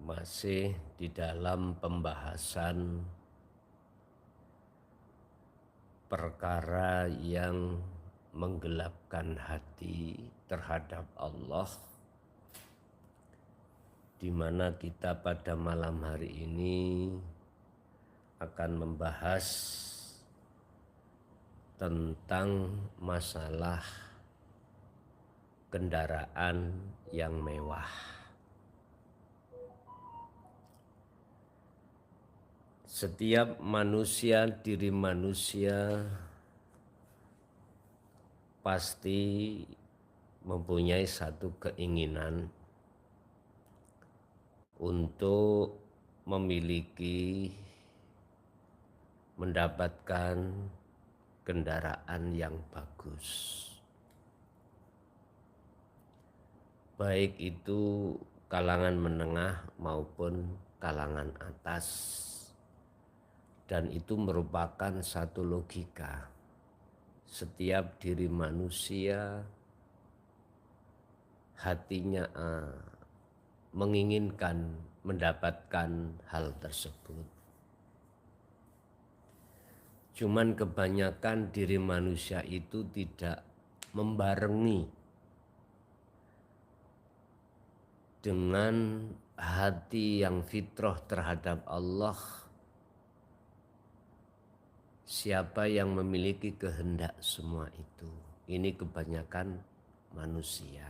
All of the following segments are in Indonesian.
Masih di dalam pembahasan perkara yang menggelapkan hati terhadap Allah, di mana kita pada malam hari ini akan membahas tentang masalah kendaraan yang mewah. Setiap manusia, diri manusia pasti mempunyai satu keinginan untuk memiliki, mendapatkan kendaraan yang bagus. Baik itu kalangan menengah maupun kalangan atas. Dan itu merupakan satu logika. Setiap diri manusia hatinya menginginkan mendapatkan hal tersebut. Cuman kebanyakan diri manusia itu tidak membarengi dengan hati yang fitrah terhadap Allah. Siapa yang memiliki kehendak semua itu? Ini kebanyakan manusia.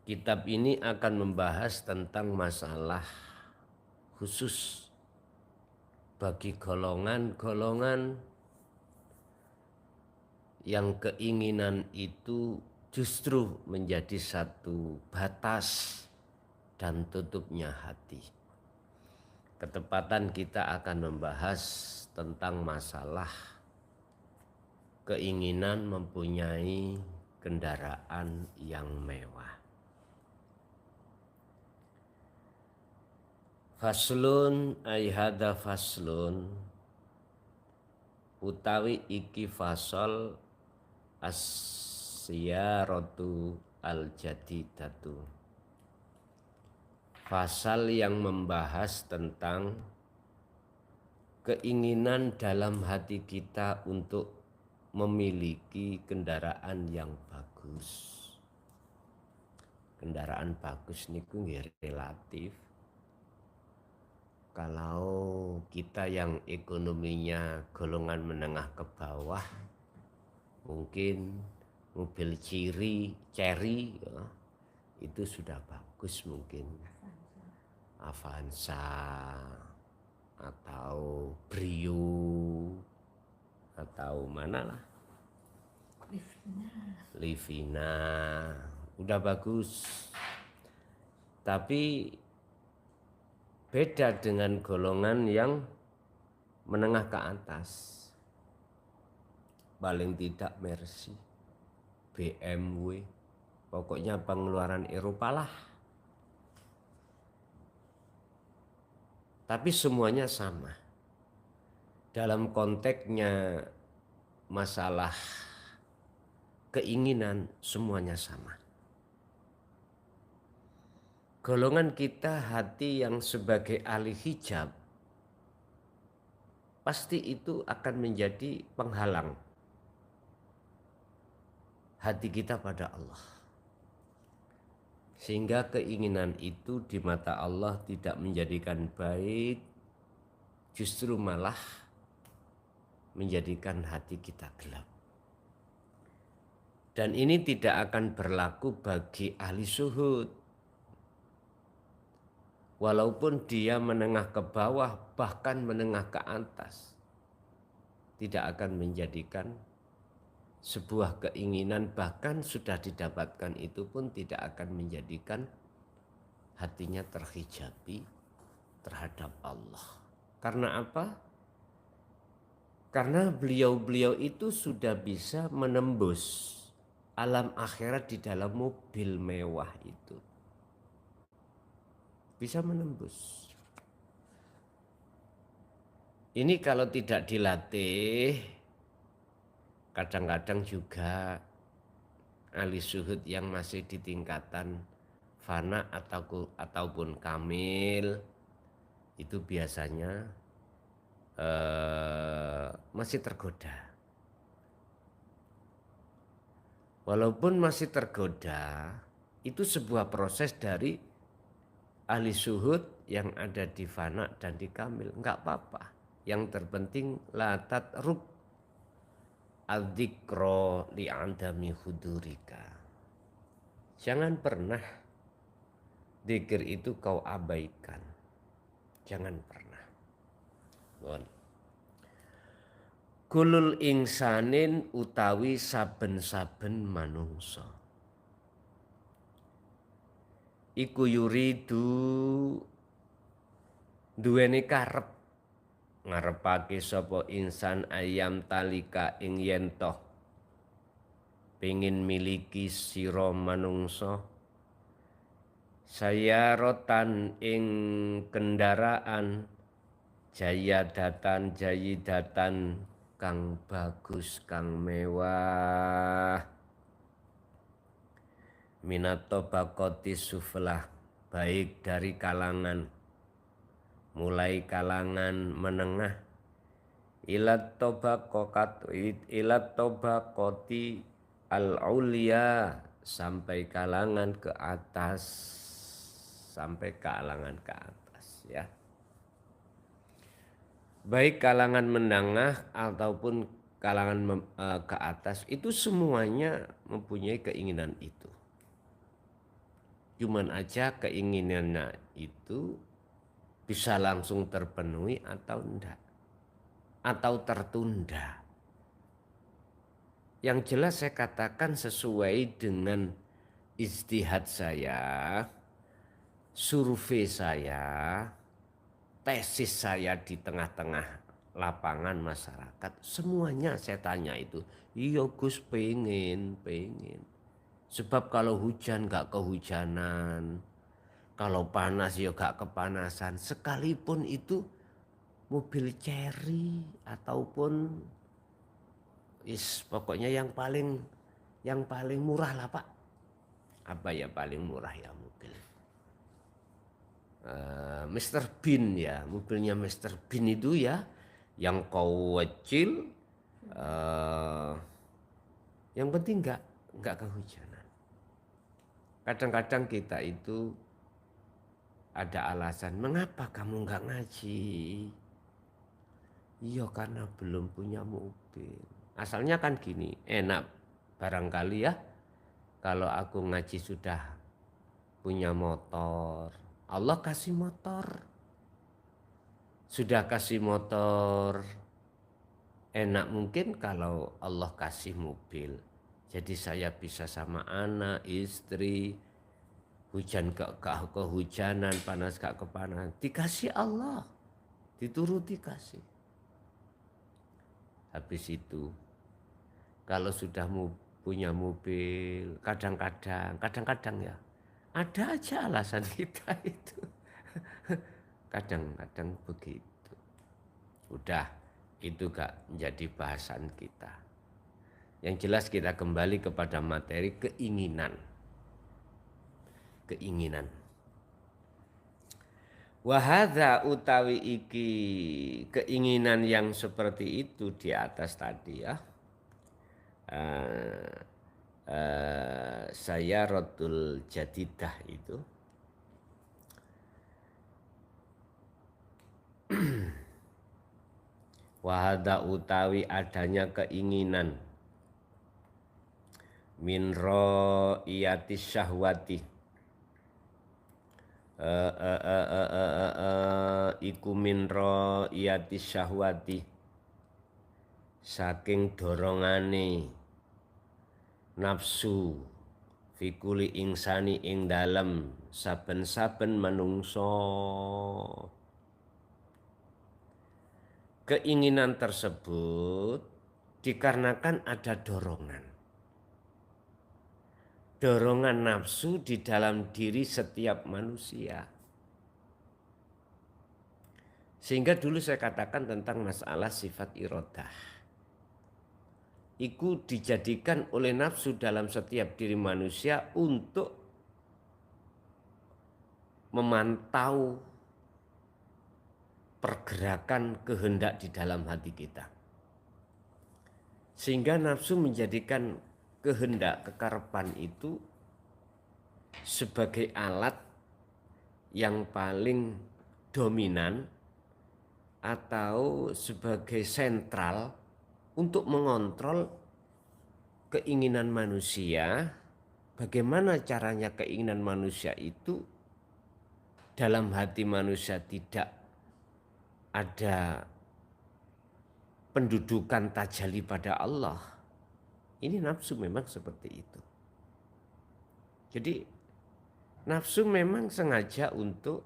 Kitab ini akan membahas tentang masalah khusus bagi golongan-golongan yang keinginan itu justru menjadi satu batas dan tutupnya hati. Ketepatan kita akan membahas tentang masalah keinginan mempunyai kendaraan yang mewah. Faslun ay hadza faslun utawi iki fasal as-siyaratu al-jadidatu. Fasal yang membahas tentang keinginan dalam hati kita untuk memiliki kendaraan yang bagus. Kendaraan bagus niku nggih relatif. Kalau kita yang ekonominya golongan menengah ke bawah, mungkin mobil cherry ya, itu sudah bagus mungkin. Avanza atau Brio atau mana lah, Livina udah bagus. Tapi beda dengan golongan yang menengah ke atas. Paling tidak Mercy, BMW, pokoknya pengeluaran Eropa lah. Tapi semuanya sama. Dalam konteksnya masalah keinginan semuanya sama. Golongan kita hati yang sebagai ahli hijab pasti itu akan menjadi penghalang hati kita pada Allah. Sehingga keinginan itu di mata Allah tidak menjadikan baik, justru malah menjadikan hati kita gelap. Dan ini tidak akan berlaku bagi ahli zuhud. Walaupun dia menengah ke bawah, bahkan menengah ke atas, tidak akan menjadikan sebuah keinginan, bahkan sudah didapatkan itu pun tidak akan menjadikan hatinya terhijabi terhadap Allah. Karena apa? Karena beliau-beliau itu sudah bisa menembus alam akhirat di dalam mobil mewah itu. Bisa menembus. Ini kalau tidak dilatih, kadang-kadang juga ahli zuhud yang masih di tingkatan fana ataupun kamil itu biasanya masih tergoda. Walaupun masih tergoda, itu sebuah proses dari ahli syuhud yang ada di fana dan di kamil. Enggak apa-apa. Yang terpenting la tatruk adzikra li'adami hudurika. Jangan pernah zikir itu kau abaikan. Jangan pernah. Kulul ingsanin utawi saben-saben manungsa iku yuridu duweni karep ngarepake sapa insan ayam talika ing yen toh pengin miliki sira manungsa sayaratan ing kendaraan jayidatan kang bagus kang mewah minato bakoti suflah baik dari kalangan mulai kalangan menengah ilat tobakoti al ulia sampai kalangan ke atas ya. Baik kalangan menengah ataupun kalangan ke atas itu semuanya mempunyai keinginan itu. Cuman aja keinginannya itu bisa langsung terpenuhi atau enggak. Atau tertunda. Yang jelas saya katakan sesuai dengan ijtihad saya, survei saya, tesis saya di tengah-tengah lapangan masyarakat, semuanya saya tanya itu, iya Gus pengen. Sebab kalau hujan gak kehujanan, kalau panas ya gak kepanasan, sekalipun itu mobil Cherry ataupun pokoknya yang paling murah lah Pak. Apa ya paling murah ya mobil? Mr. Bean ya, mobilnya Mr. Bean itu ya, yang kecil, yang penting nggak kehujanan. Kadang-kadang kita itu ada alasan, mengapa kamu nggak ngaji? Iya karena belum punya mobil. Asalnya kan gini, enak barangkali ya, kalau aku ngaji sudah punya motor. Allah kasih motor. Sudah kasih motor. Enak mungkin kalau Allah kasih mobil. Jadi saya bisa sama anak, istri. Hujan kehujanan, panas gak kepanasan. Dikasih Allah. Dituruti kasih. Habis itu. Kalau sudah punya mobil. Kadang-kadang ya. Ada aja alasan kita itu. Kadang-kadang begitu. Udah, itu gak menjadi bahasan kita. Yang jelas kita kembali kepada materi keinginan. Wahadza utawi iki keinginan yang seperti itu di atas tadi ya. Saya rotul jadidah itu wahada utawi adanya keinginan min ro'iyati syahwati iku min ro'iyati syahwati saking dorongane nafsu fikuli insani ing dalem saben-saben manungsa. Keinginan tersebut dikarenakan ada dorongan nafsu di dalam diri setiap manusia. Sehingga dulu saya katakan tentang masalah sifat iradah. Itu dijadikan oleh nafsu dalam setiap diri manusia untuk memantau pergerakan kehendak di dalam hati kita. Sehingga nafsu menjadikan kehendak kekarepan itu sebagai alat yang paling dominan atau sebagai sentral untuk mengontrol keinginan manusia. Bagaimana caranya keinginan manusia itu dalam hati manusia tidak ada pendudukan tajalli pada Allah. Ini nafsu memang seperti itu. Jadi nafsu memang sengaja untuk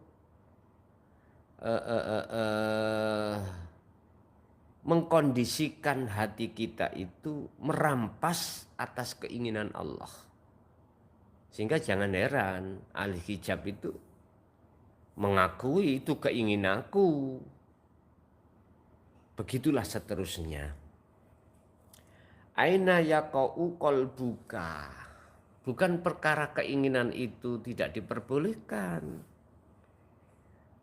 mengkondisikan hati kita itu merampas atas keinginan Allah. Sehingga jangan heran ahli hijab itu mengakui itu keinginanku. Begitulah seterusnya. Aina yaqa'u qalbuka. Bukan perkara keinginan itu tidak diperbolehkan.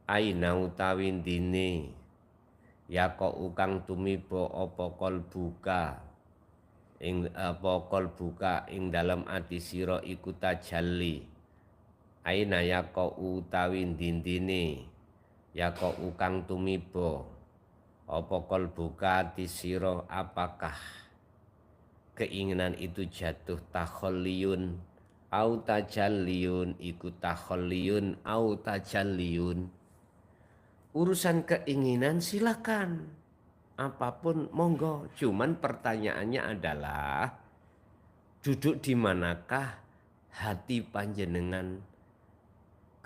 Aina utawi dini yaqa'u kang tumiba apa qalbuka ing apa qalbuka ing dalam ati sira iku tajalli. Aina yaqa'u utawi dindine yaqa'u kang tumiba apa qalbuka ati sira, apakah keinginan itu jatuh takhalliyun au tajalliyun, iku takhalliyun au tajalliyun. Urusan keinginan silakan, apapun monggo, cuman pertanyaannya adalah duduk di manakah hati panjenengan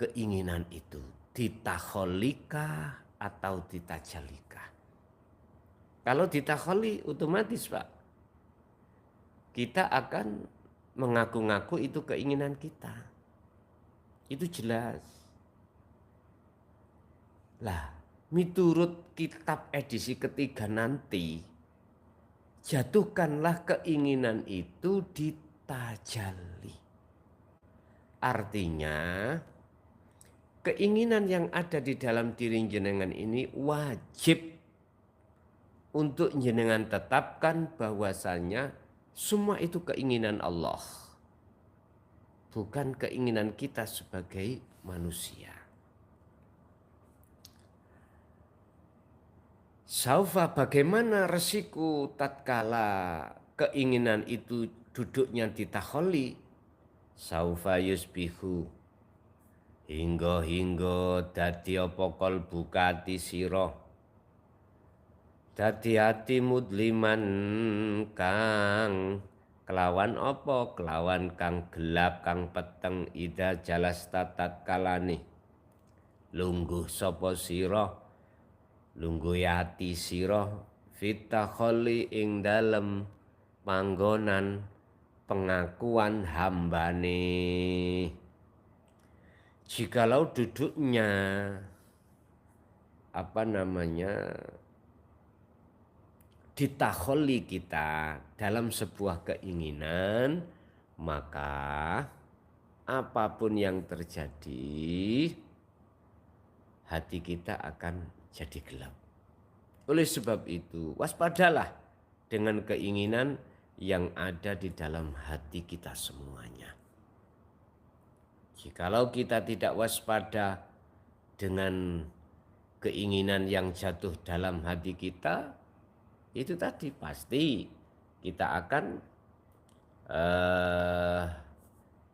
keinginan itu, ditakholika atau ditajalika. Kalau ditakholi otomatis Pak, kita akan mengaku-ngaku itu keinginan kita. Itu jelas. Lah, miturut kitab edisi ketiga nanti, jatuhkanlah keinginan itu di tajalli. Artinya, keinginan yang ada di dalam diri jenengan ini wajib untuk jenengan tetapkan bahwasanya semua itu keinginan Allah, bukan keinginan kita sebagai manusia. Saufa, bagaimana resiko tatkala keinginan itu duduknya di takholi? Saufa yusbihu, hingga dadi apa qalbuka ati sira, dadi ati mudliman kang kelawan apa, kelawan kang gelap kang peteng, ida jalas tatat kalane lungguh sapa sira, lungguh ati sira fitakholi ing dalem panggonan pengakuan hambane. Jikalau duduknya ditakholi kita dalam sebuah keinginan, maka apapun yang terjadi, hati kita akan jadi gelap. Oleh sebab itu, waspadalah dengan keinginan yang ada di dalam hati kita semuanya. Jikalau kita tidak waspada dengan keinginan yang jatuh dalam hati kita, itu tadi pasti kita akan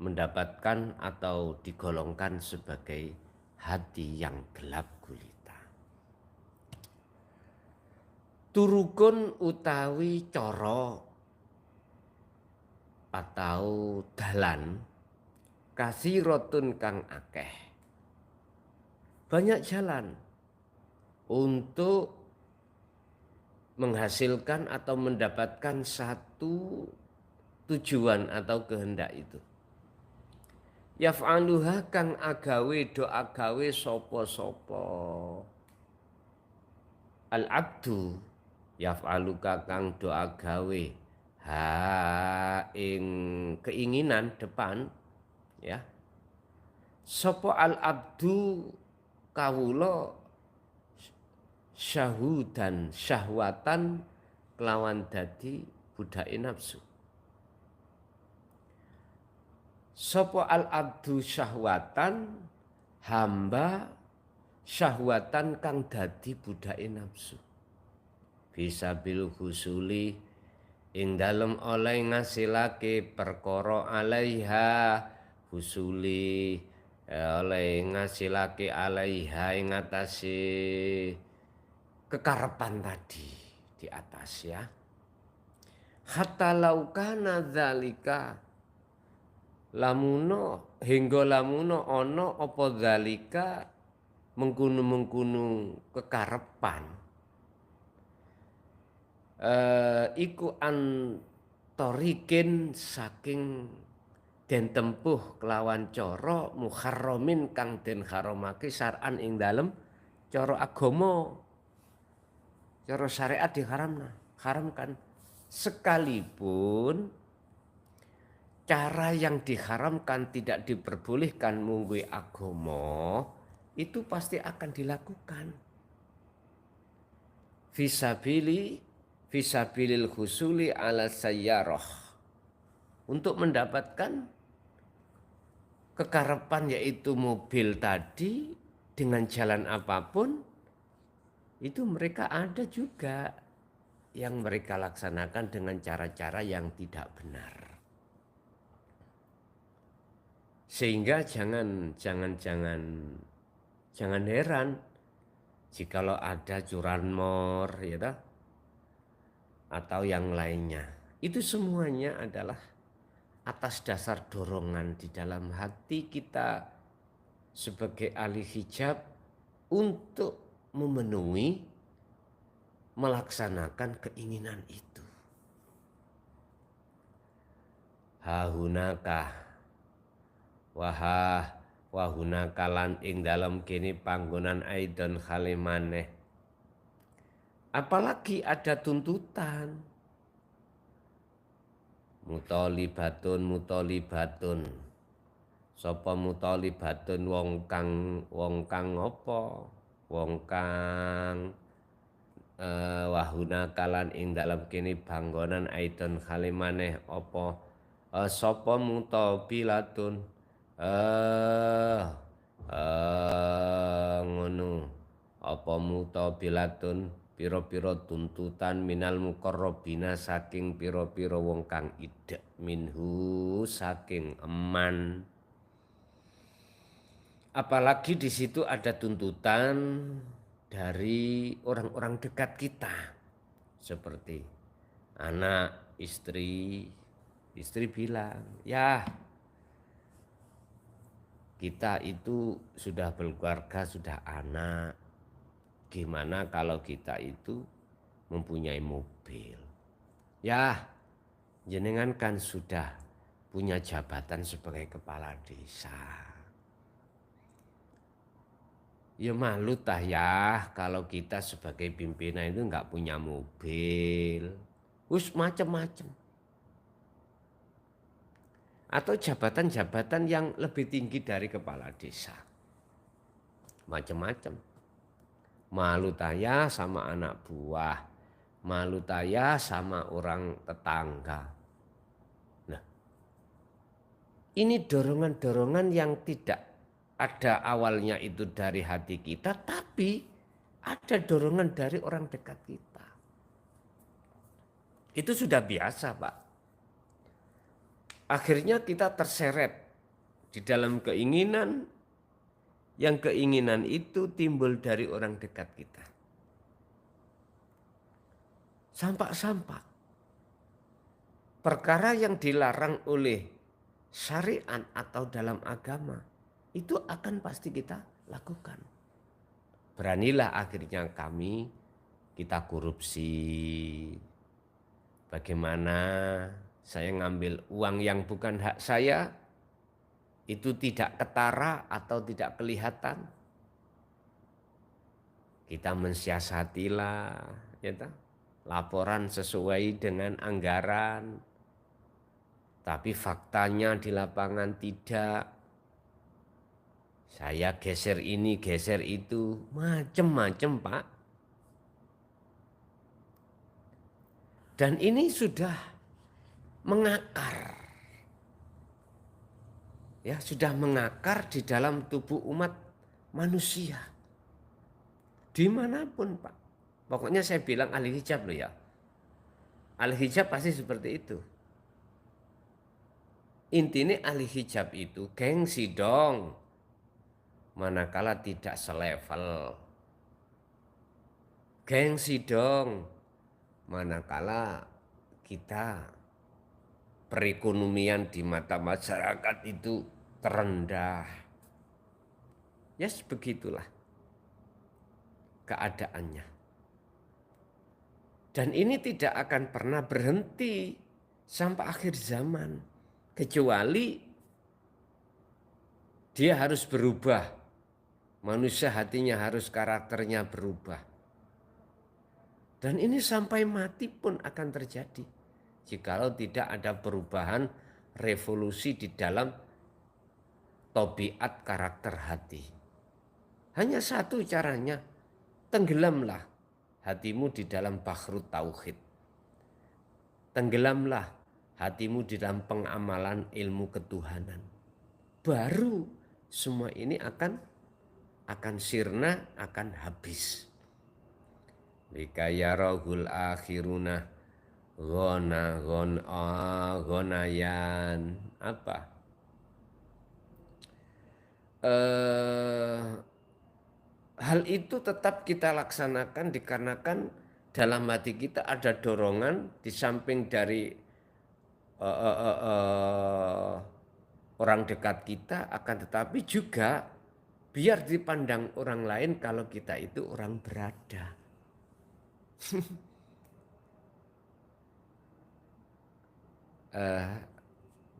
mendapatkan atau digolongkan sebagai hati yang gelap gulita. Turukun utawi coro atau dalan kasirotun kang akeh. Banyak jalan untuk menghasilkan atau mendapatkan satu tujuan atau kehendak itu. Yaf'aluha kang agawe do agawe sopo-sopo. Al-abdu yaf'aluka kang do agawe ha ing keinginan depan, ya. Sopo al abdu kawula syahudan syahwatan kelawan dadi budake nafsu. Sopo al abdu syahwatan hamba syahwatan kang dadi budake nafsu. Bisa bil husuli ing dalem oleh ngasilake perkara alaiha husuli oleh ngasilake alaiha ing atase kekarepan tadi di atas ya. Hatta laukana dzalika lamuno hingga lamuno ana apa dzalika mengkunu-mengkunu kekarepan iku antorikin saking den tempuh kelawan cara muharramin kang den haramake syar'an ing dalem cara agama, cara syariat haramkan sekalipun cara yang diharamkan tidak diperbolehkan mungguh agama itu pasti akan dilakukan. Fisabilil husuli ala sayyarah untuk mendapatkan kekarepan yaitu mobil tadi dengan jalan apapun itu mereka ada juga yang mereka laksanakan dengan cara-cara yang tidak benar. Sehingga jangan heran jikalau ada curanmor ya atau yang lainnya. Itu semuanya adalah atas dasar dorongan di dalam hati kita sebagai ahli hijab untuk memenuhi, melaksanakan keinginan itu. Hahunakah wahunakalan ing dalam kini panggonan aidon khalimaneh. Apalagi ada tuntutan mutolibatun sapa mutolibatun wong kang apa wong kang wahuna kalan ing dalam kini panggonan aidon kalimaneh apa sapa mutabilatun ngono apa mutabilatun piro-piro tuntutan minal muqarrabina saking piro-piro wong kang idek minhu saking eman. Apalagi di situ ada tuntutan dari orang-orang dekat kita seperti anak, istri bilang, ya kita itu sudah berkeluarga, sudah anak. Gimana kalau kita itu mempunyai mobil? Ya, jenengan kan sudah punya jabatan sebagai kepala desa. Ya malu tah ya kalau kita sebagai pimpinan itu nggak punya mobil. Us macam-macam. Atau jabatan-jabatan yang lebih tinggi dari kepala desa. Macam-macam. Malu taya sama anak buah, malu taya sama orang tetangga. Nah, ini dorongan-dorongan yang tidak ada awalnya itu dari hati kita, tapi ada dorongan dari orang dekat kita. Itu sudah biasa, Pak. Akhirnya kita terseret di dalam keinginan, yang keinginan itu timbul dari orang dekat kita. Sampak-sampak. Perkara yang dilarang oleh syariat atau dalam agama, itu akan pasti kita lakukan. Beranilah akhirnya kita korupsi. Bagaimana saya ngambil uang yang bukan hak saya, itu tidak ketara atau tidak kelihatan. Kita mensiasatilah ya, laporan sesuai dengan anggaran. Tapi faktanya di lapangan tidak. Saya geser ini, geser itu, macem-macem Pak. Dan ini sudah mengakar. Ya, sudah mengakar di dalam tubuh umat manusia. Dimanapun Pak. Pokoknya saya bilang ahli hijab loh ya. Ahli hijab pasti seperti itu. Intinya ahli hijab itu gengsi dong. Manakala tidak selevel. Gengsi dong. Manakala kita perekonomian di mata masyarakat itu terendah. Yes, begitulah keadaannya. Dan ini tidak akan pernah berhenti sampai akhir zaman. Kecuali dia harus berubah. Manusia hatinya harus karakternya berubah. Dan ini sampai mati pun akan terjadi. Jikalau tidak ada perubahan revolusi di dalam tabiat karakter hati. Hanya satu caranya, tenggelamlah hatimu di dalam bahrut tauhid. Tenggelamlah hatimu di dalam pengamalan ilmu ketuhanan. Baru semua ini akan sirna, akan habis. Likayarahul akhiruna gonayan apa? Hal itu tetap kita laksanakan dikarenakan dalam hati kita ada dorongan di samping dari orang dekat kita, akan tetapi juga biar dipandang orang lain kalau kita itu orang berada.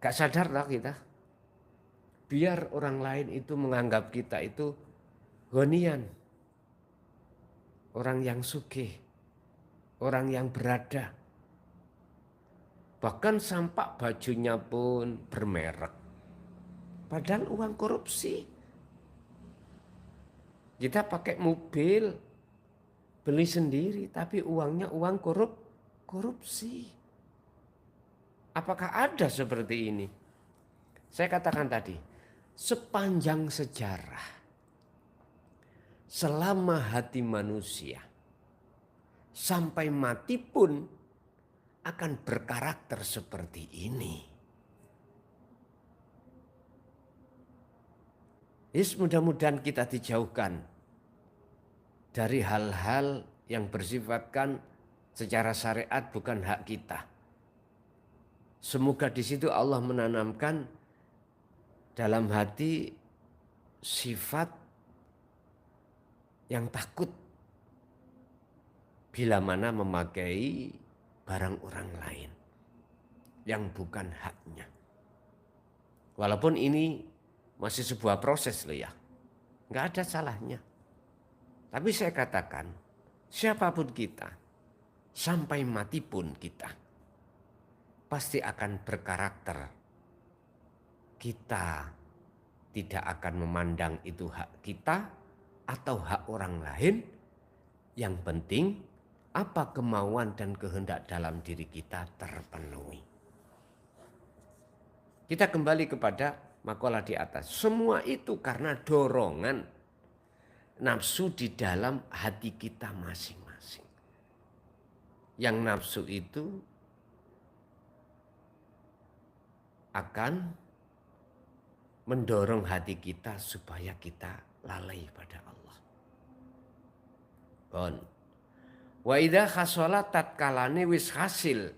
Gak sadar lah kita. Biar orang lain itu menganggap kita itu gonian. Orang yang sugih. Orang yang berada. Bahkan sampai bajunya pun bermerek. Padahal uang korupsi. Kita pakai mobil. Beli sendiri tapi uangnya uang korupsi. Apakah ada seperti ini? Saya katakan tadi, sepanjang sejarah, selama hati manusia, sampai mati pun akan berkarakter seperti ini. Yes, mudah-mudahan kita dijauhkan dari hal-hal yang bersifatkan secara syariat bukan hak kita. Semoga di situ Allah menanamkan dalam hati sifat yang takut bila mana memakai barang orang lain yang bukan haknya. Walaupun ini masih sebuah proses loh ya, nggak ada salahnya. Tapi saya katakan, siapapun kita, sampai mati pun kita, pasti akan berkarakter. Kita tidak akan memandang itu hak kita atau hak orang lain. Yang penting apa kemauan dan kehendak dalam diri kita terpenuhi. Kita kembali kepada makalah di atas. Semua itu karena dorongan nafsu di dalam hati kita masing-masing. Yang nafsu itu akan mendorong hati kita supaya kita lalai pada Allah. Bon. Wa idza khasala tatkalane wis hasil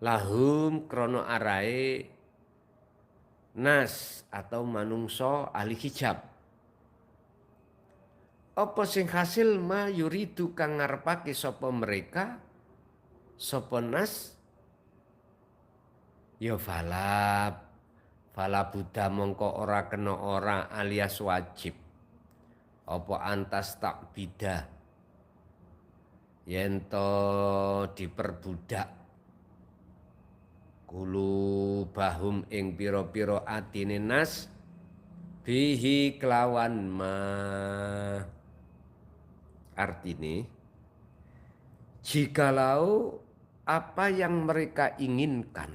lahum krono arae nas atau manungso ahli hijab. Apa sing hasil ma yuridu kang ngarepake sapa mereka sapa nas ya fala buddha mongko ora kena ora alias wajib apa antas tak bida yento diperbudak kulu bahum ing piro-piro atine nas Bihi kelawan ma, artine jikalau apa yang mereka inginkan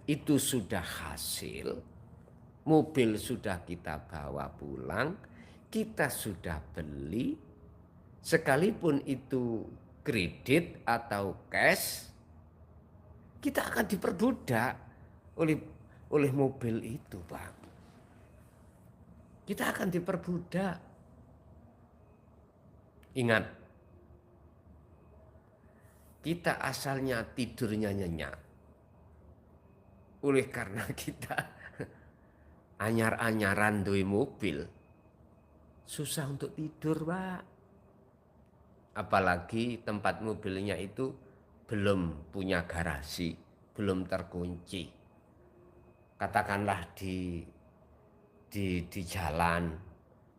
itu sudah hasil, mobil sudah kita bawa pulang, kita sudah beli, sekalipun itu kredit atau cash, kita akan diperbudak oleh mobil itu, Bang. Kita akan diperbudak. Ingat, kita asalnya tidurnya nyenyak. Oleh karena kita anyar-anyaran duwe mobil, susah untuk tidur, Pak. Apalagi tempat mobilnya itu belum punya garasi, belum terkunci. Katakanlah di jalan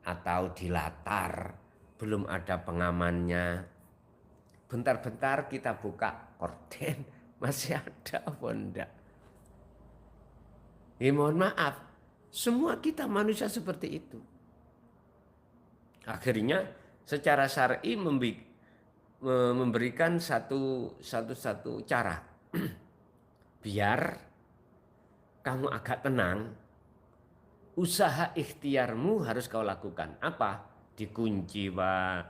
atau di latar, belum ada pengamannya. Bentar-bentar kita buka korden, masih ada apa enggak? Mohon maaf, semua kita manusia seperti itu. Akhirnya secara syar'i memberikan satu cara biar kamu agak tenang. Usaha ikhtiarmu harus kau lakukan. Apa? Dikunci, Pak.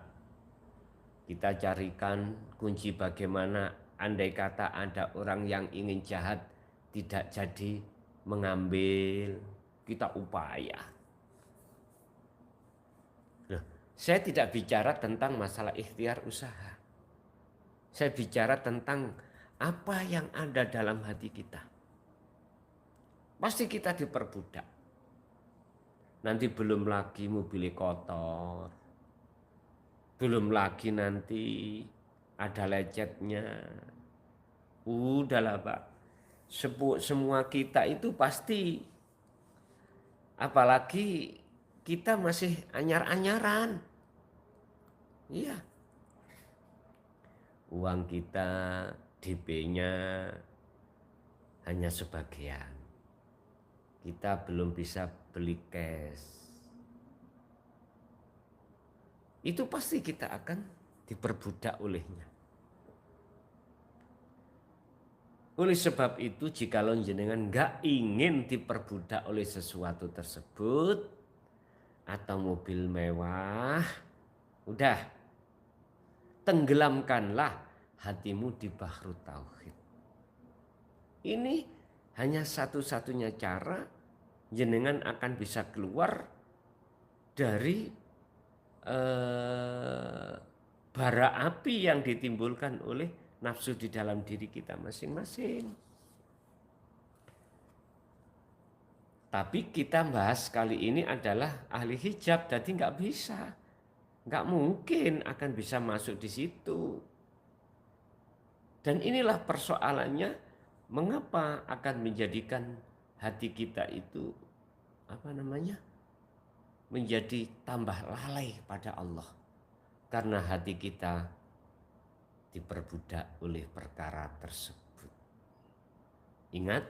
Kita carikan kunci bagaimana andai kata ada orang yang ingin jahat tidak jadi mengambil. Kita upaya. Nah, saya tidak bicara tentang masalah ikhtiar usaha. Saya bicara tentang apa yang ada dalam hati kita. Pasti kita diperbudak. Nanti belum lagi mobil kotor. Belum lagi nanti ada lecetnya. Udahlah, Pak. Semua kita itu pasti, apalagi kita masih anyar-anyaran. Iya. Uang kita, DP-nya hanya sebagian. Kita belum bisa beli cash. Itu pasti kita akan diperbudak olehnya. Oleh sebab itu, jikalau jenengan nggak ingin diperbudak oleh sesuatu tersebut atau mobil mewah, udah tenggelamkanlah hatimu di bahru tauhid. Ini hanya satu-satunya cara jenengan akan bisa keluar dari bara api yang ditimbulkan oleh nafsu di dalam diri kita masing-masing. Tapi kita bahas kali ini adalah ahli hijab, jadi nggak bisa. Nggak mungkin akan bisa masuk di situ. Dan inilah persoalannya, mengapa akan menjadikan hati kita itu menjadi tambah lalai pada Allah. Karena hati kita diperbudak oleh perkara tersebut. Ingat,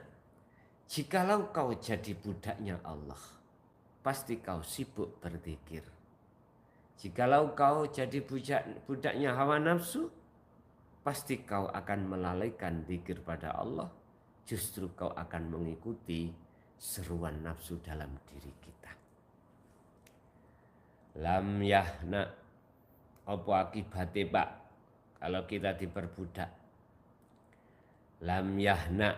jikalau kau jadi budaknya Allah, pasti kau sibuk berzikir. Jikalau kau jadi budaknya hawa nafsu, pasti kau akan melalaikan zikir pada Allah. Justru kau akan mengikuti seruan nafsu dalam diri kita. Lam yahna, apa akibatnya, Pak, kalau kita diperbudak? Lam yahna,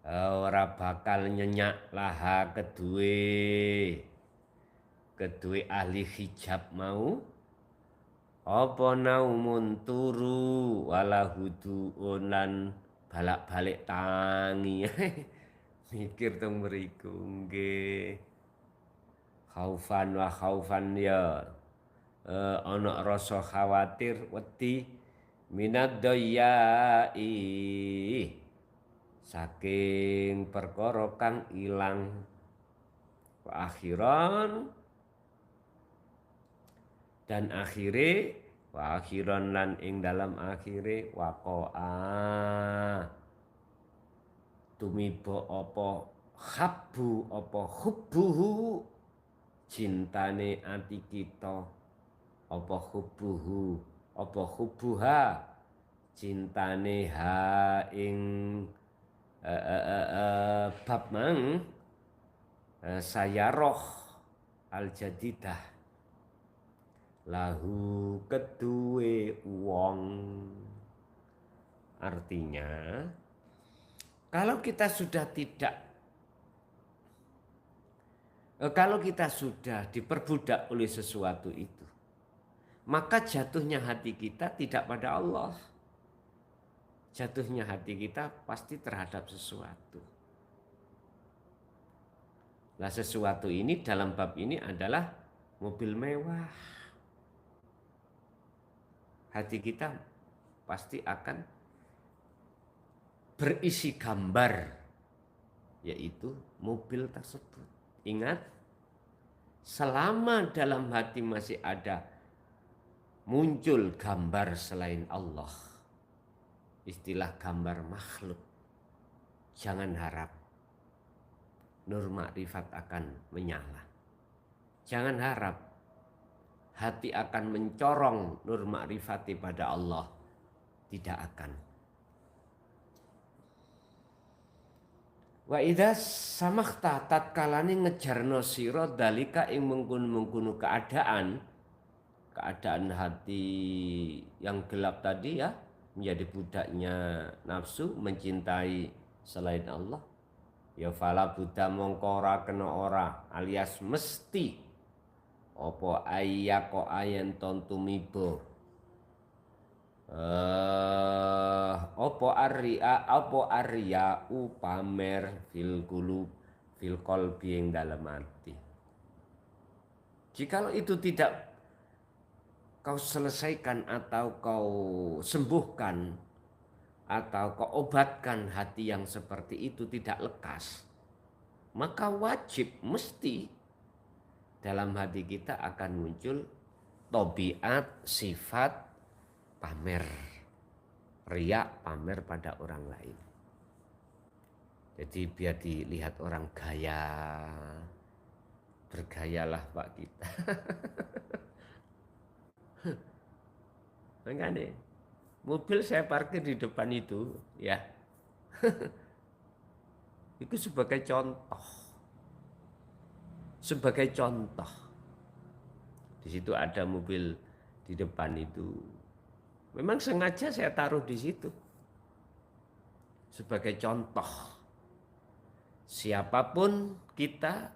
ora bakal nyenyak laha kedue ahli hijab mau apa naumun turu wala huduun lan balak-balik tangi. Mikir teng mriku nggih. Khaufan wa khaufan ya, ana rasa khawatir wedi minad doyai, saking perkara kang ilang, wa akhiran dan akhire, wa akhiran lan ing dalam akhire waqa'a tumiba apa habbu apa hubbuhu cintane ati kita, apa hubbuhu apa hubbuha cintane ha ing bab mang sayaroh al jadidah lahu kedue wong. Artinya kalau kita sudah diperbudak oleh sesuatu itu, maka jatuhnya hati kita tidak pada Allah. Jatuhnya hati kita pasti terhadap sesuatu. Nah, sesuatu ini dalam bab ini adalah mobil mewah. Hati kita pasti akan berisi gambar, yaitu mobil tersebut. Ingat, selama dalam hati masih ada muncul gambar selain Allah, istilah gambar makhluk, jangan harap nur makrifat akan menyala. Jangan harap hati akan mencorong nur makrifati pada Allah. Tidak akan. Wa idza samakhta tatkalane ngejarno sira dalika ing mengkono-mengkono keadaan hati yang gelap tadi ya, menjadi budaknya nafsu, mencintai selain Allah, ya fala buddha mongko ora kena ora alias mesti apa ayyako ayen tontumibo apa arya pamer fil qulub fil qalbi ing dalam hati. Jikalau itu tidak kau selesaikan atau kau sembuhkan atau kau obatkan hati yang seperti itu tidak lekas, maka wajib mesti dalam hati kita akan muncul tabiat sifat pamer, riak, pamer pada orang lain. Jadi biar dilihat orang gaya, bergayalah Pak kita. Makanya mobil saya parkir di depan itu ya. Itu sebagai contoh. Sebagai contoh. Di situ ada mobil di depan itu. Memang sengaja saya taruh di situ. Sebagai contoh. Siapapun kita,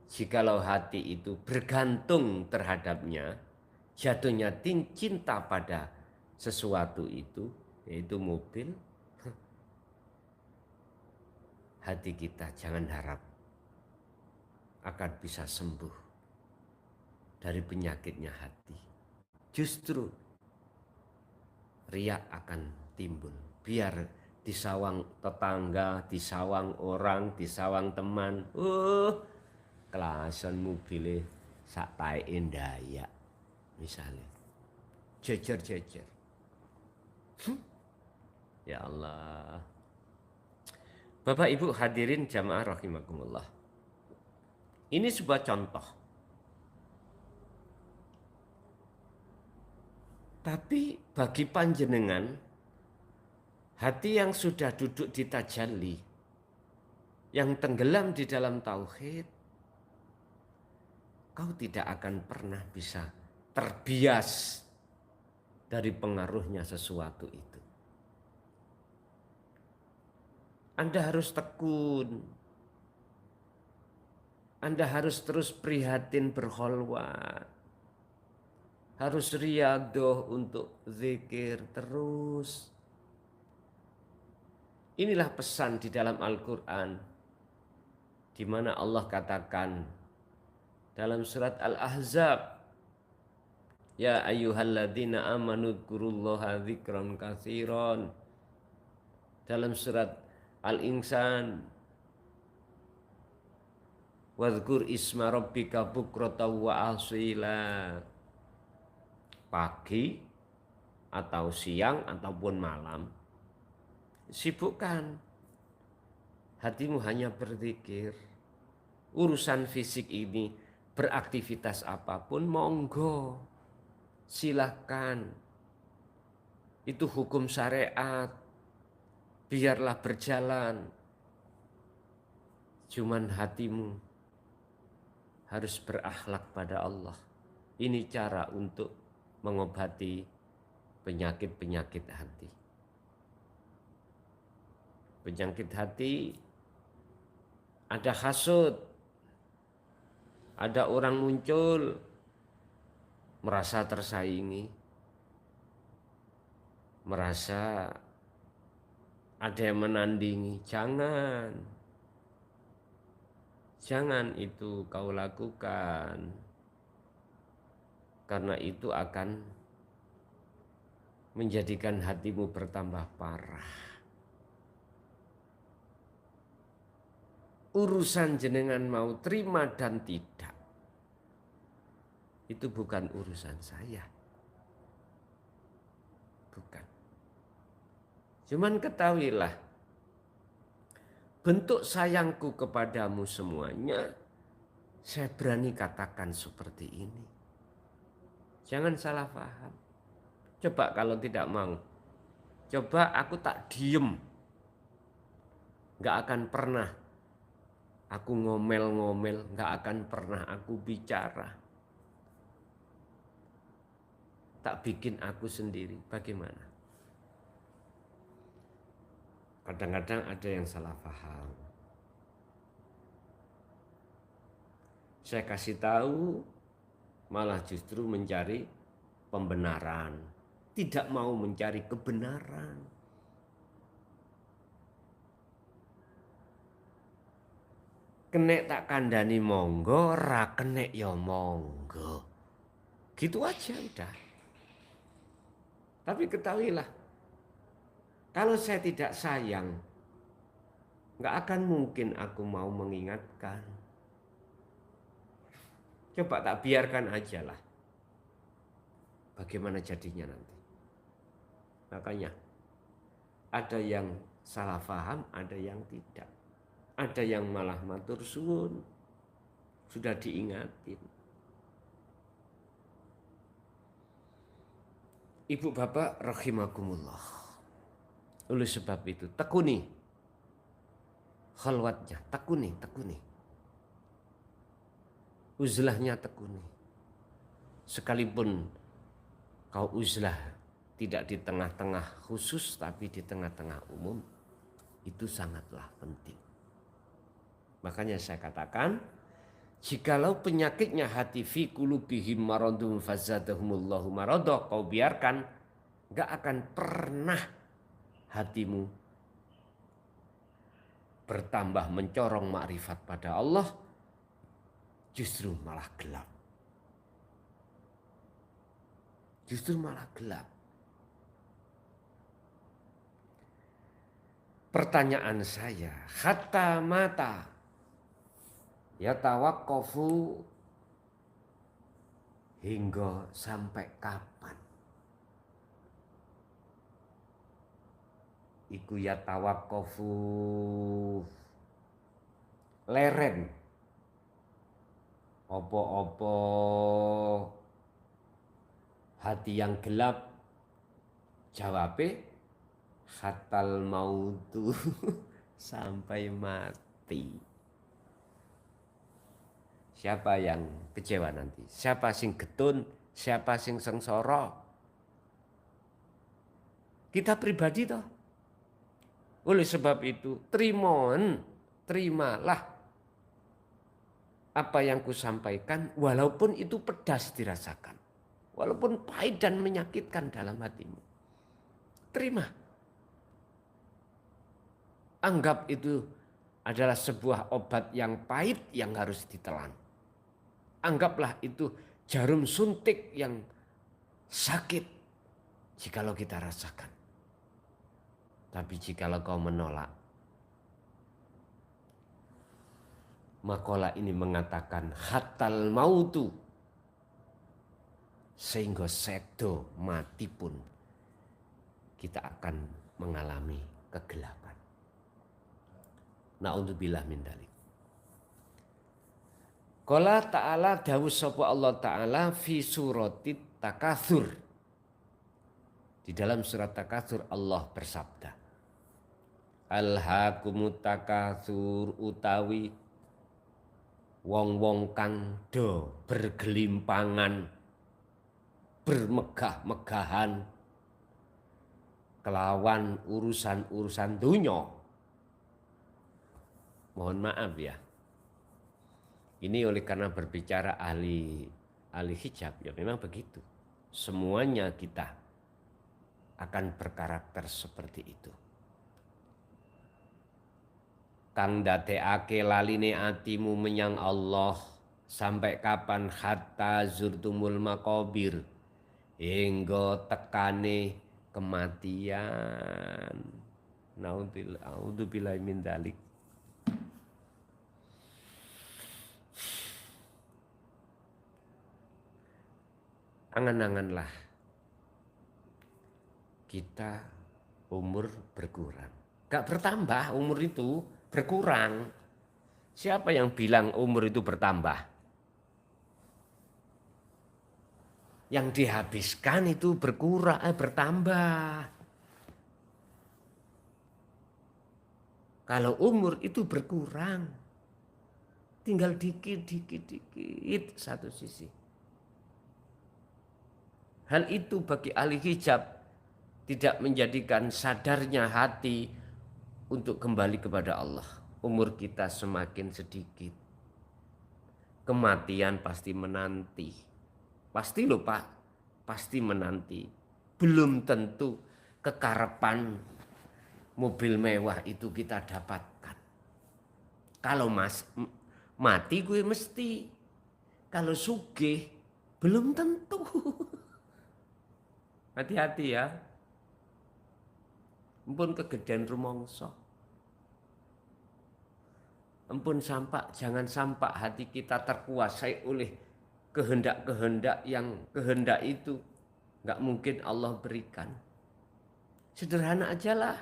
jikalau hati itu bergantung terhadapnya, jatuhnya cinta pada sesuatu itu, yaitu mobil, hati kita jangan harap akan bisa sembuh dari penyakitnya hati. Justru riak akan timbul. Biar disawang tetangga, disawang orang, disawang teman. Kelasan mobilnya sak tae Dayak misalnya. Jejer-jejer. Ya Allah. Bapak Ibu hadirin jamaah rahimakumullah. Ini sebuah contoh. Tapi bagi panjenengan, hati yang sudah duduk di tajalli, yang tenggelam di dalam tauhid, kau tidak akan pernah bisa terbias dari pengaruhnya sesuatu itu. Anda harus tekun. Anda harus terus prihatin berkholwat. Harus riyadoh untuk zikir terus. Inilah pesan di dalam Al-Quran. Di mana Allah katakan dalam surat Al-Ahzab. Ya ayyuhalladzina amanu dzkurullaha dzikran katsiran. Dalam surat Al-Insan. Wadhkur isma rabbika bukratan wa asila. Pagi atau siang ataupun malam, sibukkan hatimu hanya berzikir. Urusan fisik ini, beraktivitas apapun, monggo, silahkan. Itu hukum syariat, biarlah berjalan. Cuman hatimu harus berakhlak pada Allah. Ini cara untuk mengobati penyakit-penyakit hati. Penyakit hati, ada hasud, ada orang muncul merasa tersaingi, merasa ada yang menandingi. Jangan itu kau lakukan, karena itu akan menjadikan hatimu bertambah parah. Urusan jenengan mau terima dan tidak, itu bukan urusan saya. Bukan. Cuman ketahuilah, bentuk sayangku kepadamu semuanya, saya berani katakan seperti ini. Jangan salah paham. Coba kalau tidak mau, coba aku tak diem. Gak akan pernah aku ngomel-ngomel, gak akan pernah aku bicara. Tak bikin aku sendiri, bagaimana? Kadang-kadang ada yang salah paham. Saya kasih tahu, malah justru mencari pembenaran. Tidak mau mencari kebenaran. Kenek tak kandani monggo, ra kenek ya monggo. Gitu aja udah. Tapi ketahuilah, kalau saya tidak sayang, nggak akan mungkin aku mau mengingatkan. Coba tak biarkan aja lah. Bagaimana jadinya nanti? Makanya ada yang salah paham, ada yang tidak. Ada yang malah matur suwun, sudah diingatin. Ibu bapak rahimakumullah. Oleh sebab itu tekuni khalwatnya, tekuni. Uzlahnya tekuni. Sekalipun kau uzlah tidak di tengah-tengah khusus tapi di tengah-tengah umum, itu sangatlah penting. Makanya saya katakan, jikalau penyakitnya hati fi qulubihim maradun fazadahumullahu marada, kau biarkan, gak akan pernah hatimu bertambah mencorong makrifat pada Allah, justru malah gelap. Pertanyaan saya, hatta mata yatawaqqafu, hingga sampai kapan iku yatawaqqafu, leren opo-opo hati yang gelap? Jawabe hatal mautu, sampai mati. Siapa yang kecewa nanti? Siapa sing getun? Siapa sing sengsara? Kita pribadi toh. Oleh sebab itu, terimalah apa yang kusampaikan, walaupun itu pedas dirasakan, walaupun pahit dan menyakitkan dalam hatimu. Terima. Anggap itu adalah sebuah obat yang pahit yang harus ditelan. Anggaplah itu jarum suntik yang sakit jikalau kita rasakan. Tapi jikalau kau menolak, makalah ini mengatakan hatal mautu, sehingga sedo mati pun kita akan mengalami kegelapan. Na'udzubillah min dzalik. Qala ta'ala dawuh sapa Allah Ta'ala fi suratit Takatsur. Di dalam surat Takatsur Allah bersabda, Alhaakumut takatsur utawi wong-wong kang do bergelimpangan, bermegah-megahan kelawan urusan-urusan dunya. Mohon maaf ya. Ini oleh karena berbicara ahli hijab, ya memang begitu. Semuanya kita akan berkarakter seperti itu. Kang dadekake laline atimu menyang Allah sampai kapan hatta zurtumul maqabir hingga tekane kematian. Naudzubillahi min dzalik. Angan-anganlah kita umur berkurang. Gak bertambah umur itu, berkurang. Siapa yang bilang umur itu bertambah? Yang dihabiskan itu bertambah. Kalau umur itu berkurang, tinggal dikit satu sisi. Hal itu bagi ahli hijab tidak menjadikan sadarnya hati untuk kembali kepada Allah. Umur kita semakin sedikit. Kematian pasti menanti. Pasti loh Pak, pasti menanti. Belum tentu kekarepan mobil mewah itu kita dapatkan. Kalau mati gue mesti. Kalau sugih belum tentu. Hati-hati ya. Ampun kegedean rumangsa. Ampun jangan sampai hati kita terkuasai oleh kehendak-kehendak yang kehendak itu nggak mungkin Allah berikan. Sederhana ajalah,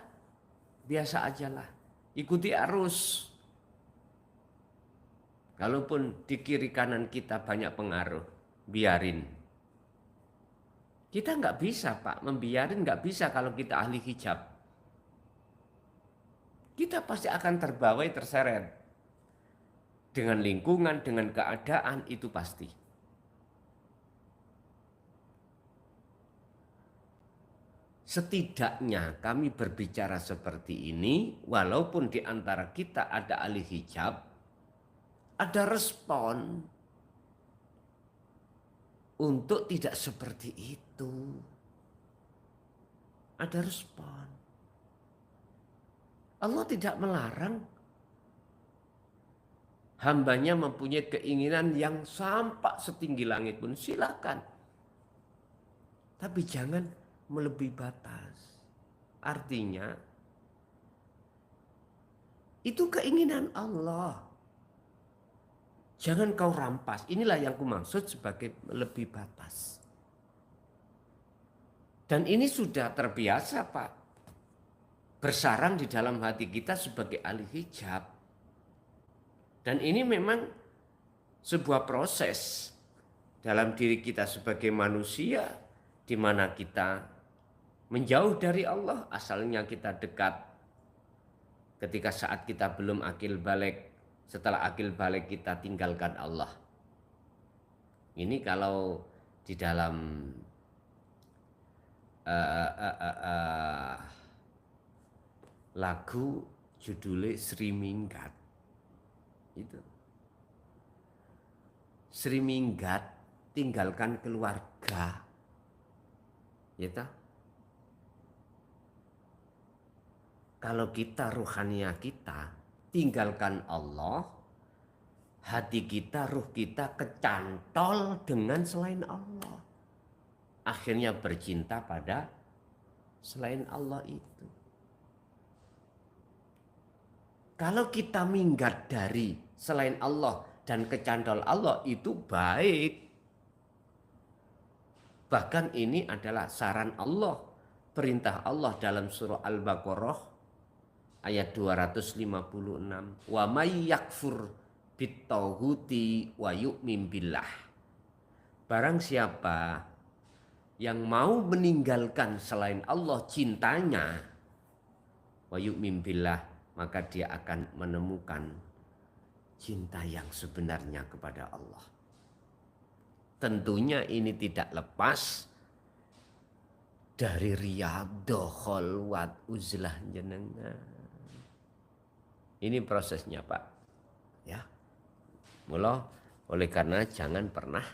biasa ajalah, ikuti arus. Kalaupun di kiri kanan kita banyak pengaruh, biarin. Kita nggak bisa Pak, membiarin nggak bisa kalau kita ahli hijab. Kita pasti akan terbawa terseret. Dengan lingkungan, dengan keadaan itu pasti. Setidaknya kami berbicara seperti ini, walaupun di antara kita ada ahli hijab, ada respon untuk tidak seperti itu. Ada respon. Allah tidak melarang hambanya mempunyai keinginan yang sampai setinggi langit pun silakan. Tapi jangan melebihi batas. Artinya itu keinginan Allah. Jangan kau rampas. Inilah yang kumaksud sebagai lebih batas. Dan ini sudah terbiasa Pak. Bersarang di dalam hati kita sebagai ahli hijab. Dan ini memang sebuah proses dalam diri kita sebagai manusia. Di mana kita menjauh dari Allah. Asalnya kita dekat. Ketika saat kita belum akil balik. Setelah akil balik kita tinggalkan Allah. Ini kalau di dalam lagu judulnya Sri Minggat. Itu. Sri Minggat tinggalkan keluarga. Gitu. Kalau kita ruhania kita tinggalkan Allah, hati kita, ruh kita kecantol dengan selain Allah. Akhirnya bercinta pada selain Allah itu. Kalau kita minggat dari selain Allah dan kecantol Allah itu baik. Bahkan ini adalah saran Allah, perintah Allah dalam surah Al-Baqarah ayat 256. Wa may yakfur bittaghuti wa yu'min billah. Barang siapa yang mau meninggalkan selain Allah cintanya, wa yu'min billah, maka dia akan menemukan cinta yang sebenarnya kepada Allah. Tentunya ini tidak lepas dari riyadhah khalwat uzlah jenengan. Ini prosesnya, Pak. Ya. Mula oleh karena jangan pernah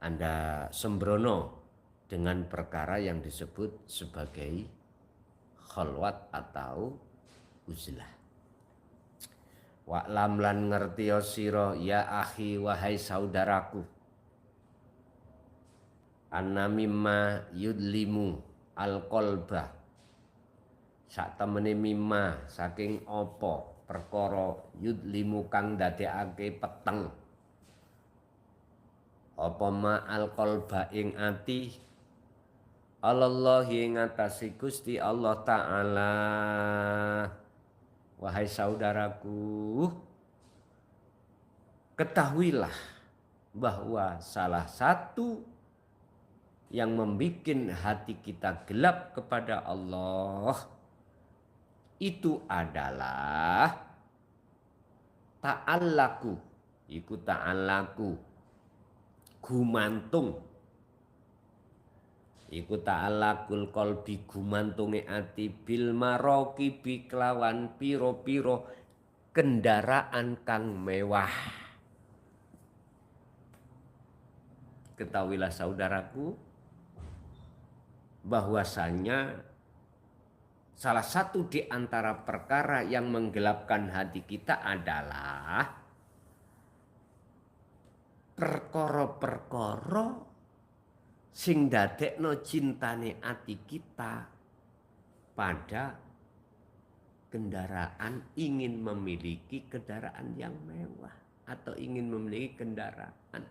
Anda sembrono dengan perkara yang disebut sebagai khalwat atau uzlah. Wa'lam lan ngertiya sira ya akhi wahai saudaraku, anna mimma yudlimu al-qalba, sak temene mimma saking apa perkara yudlimu kang dadekake peteng apa ma al-qalba ing ati Allahi ing atase Gusti Allah Ta'ala. Wahai saudaraku, ketahuilah bahwa salah satu yang membuat hati kita gelap kepada Allah itu adalah ta'allaku, iku ta'allaku, gumantung, iku ta'allakul qalbi, gumantunge ati bil maroqibi kelawan piro-piro kendaraan kang mewah. Ketahuilah saudaraku bahwasanya salah satu di antara perkara yang menggelapkan hati kita adalah perkara-perkara sing dadekno cintane ati kita pada kendaraan, ingin memiliki kendaraan yang mewah atau ingin memiliki kendaraan.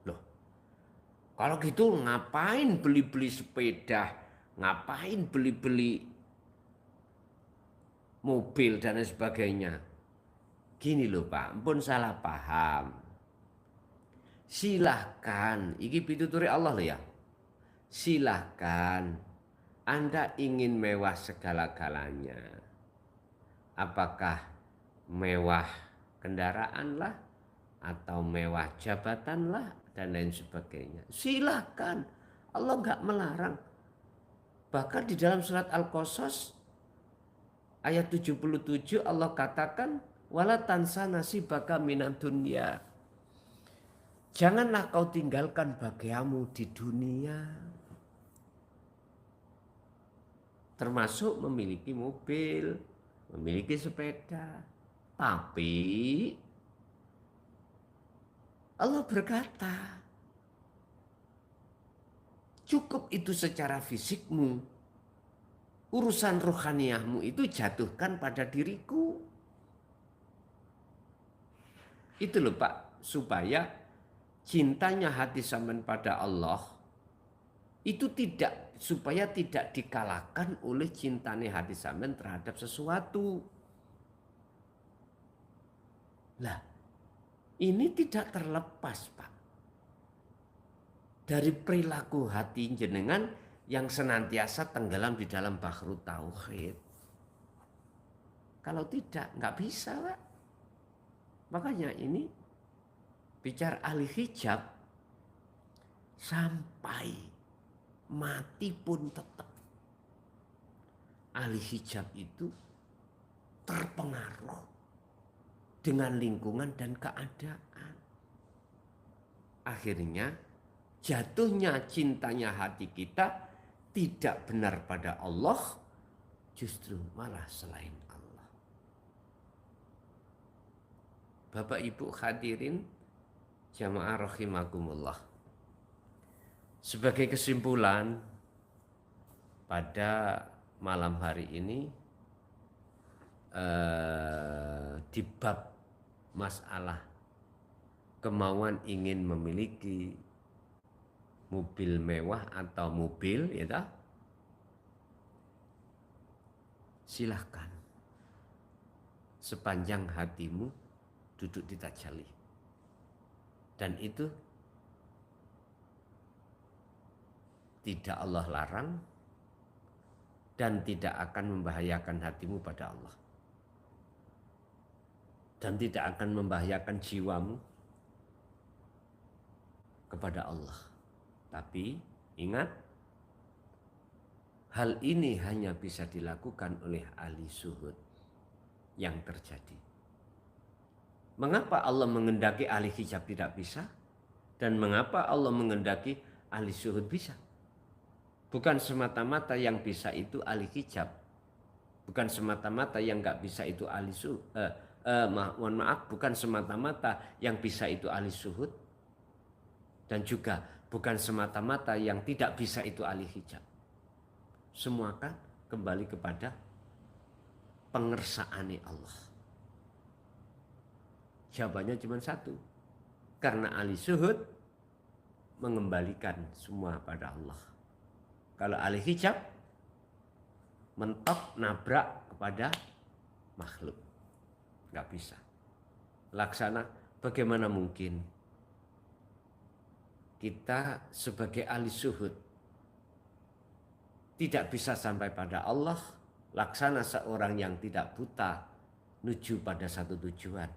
Loh, kalau gitu ngapain beli-beli sepeda, ngapain beli-beli mobil dan sebagainya. Gini loh Pak, ampun salah paham. Silahkan, iki pituturi Allah loh ya. Silahkan, Anda ingin mewah segala-galanya. Apakah mewah kendaraan lah, atau mewah jabatan lah, dan lain sebagainya. Silahkan, Allah nggak melarang. Bahkan di dalam surat Al-Qasas ayat 77 Allah katakan, wala tansa nasibaka minad dunya. Janganlah kau tinggalkan bagiamu di dunia. Termasuk memiliki mobil, memiliki sepeda. Tapi Allah berkata, cukup itu secara fisikmu. Urusan rohaniyahmu itu jatuhkan pada diriku. Itu loh Pak, supaya cintanya hati sampean pada Allah itu supaya tidak dikalahkan oleh cintanya hati sampean terhadap sesuatu. Lah, ini tidak terlepas Pak dari perilaku hati jenengan yang senantiasa tenggelam di dalam bahru tauhid. Kalau tidak, nggak bisa Pak. Makanya ini bicara ahli hijab sampai mati pun tetap ahli hijab itu terpengaruh dengan lingkungan dan keadaan. Akhirnya jatuhnya cintanya hati kita tidak benar pada Allah, justru malah selain Allah. Bapak Ibu hadirin jamaah rahimakumullah. Sebagai kesimpulan pada malam hari ini di bab masalah kemauan ingin memiliki mobil mewah atau mobil, ya toh, silahkan. Sepanjang hatimu duduk di tajalli. Dan itu tidak Allah larang dan tidak akan membahayakan hatimu pada Allah. Dan tidak akan membahayakan jiwamu kepada Allah. Tapi ingat, hal ini hanya bisa dilakukan oleh ahli zuhud yang terjadi. Mengapa Allah mengendaki ahli hijab tidak bisa? Dan mengapa Allah mengendaki ahli zuhud bisa? Bukan semata-mata yang bisa itu ahli hijab. Bukan semata-mata yang nggak bisa itu ahli zuhud. Mohon maaf, bukan semata-mata yang bisa itu ahli zuhud. Dan juga bukan semata-mata yang tidak bisa itu ahli hijab. Semua kan kembali kepada pengersaane Allah. Jawabannya cuma satu. Karena ahli zuhud mengembalikan semua pada Allah. Kalau ahli hijab mentok nabrak kepada makhluk. Nggak bisa. Laksana, bagaimana mungkin kita sebagai ahli zuhud tidak bisa sampai pada Allah, laksana seorang yang tidak buta menuju pada satu tujuan.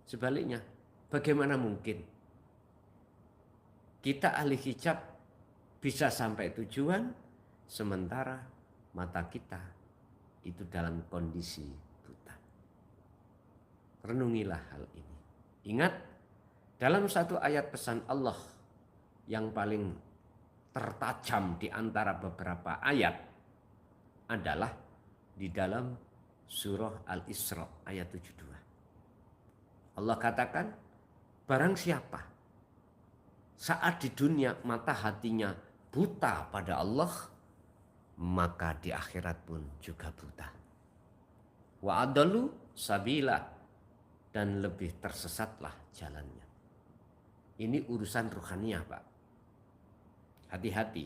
Sebaliknya, bagaimana mungkin kita ahli hijab bisa sampai tujuan sementara mata kita itu dalam kondisi buta? Renungilah hal ini. Ingat, dalam satu ayat pesan Allah yang paling tertajam di antara beberapa ayat adalah di dalam surah Al-Isra ayat 72. Allah katakan, barang siapa saat di dunia mata hatinya buta pada Allah, maka di akhirat pun juga buta. Wa adallu sabila, dan lebih tersesatlah jalannya. Ini urusan ruhaniyah, Pak. Hati-hati,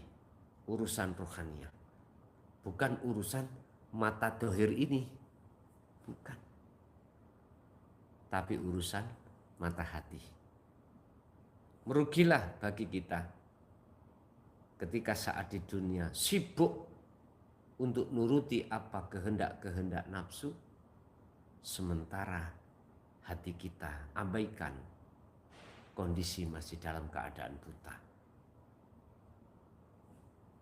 urusan ruhaniyah. Bukan urusan mata dohir ini. Bukan. Tapi urusan mata hati. Merugilah bagi kita ketika saat di dunia sibuk untuk nuruti apa kehendak-kehendak nafsu, sementara hati kita abaikan, kondisi masih dalam keadaan buta.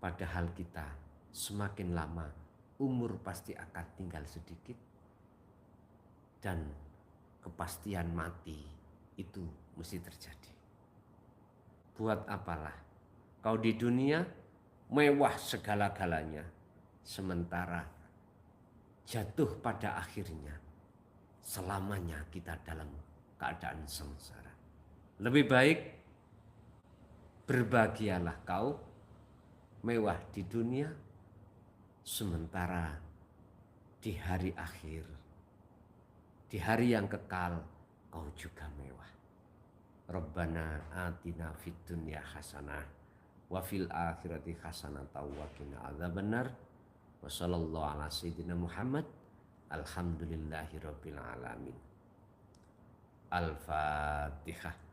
Padahal kita semakin lama umur pasti akan tinggal sedikit, dan kepastian mati itu mesti terjadi. Buat apalah kau di dunia mewah segala-galanya, sementara jatuh pada akhirnya selamanya kita dalam keadaan sengsara. Lebih baik berbahagialah kau mewah di dunia, sementara di hari akhir, di hari yang kekal, kau juga mewah. Rabbana atina fid dunya hasanah wa fil akhirati hasanah wa qina adzabannar. Wa sallallahu ala sayyidina Muhammad. Alhamdulillahi rabbil alamin. Al-Fatihah.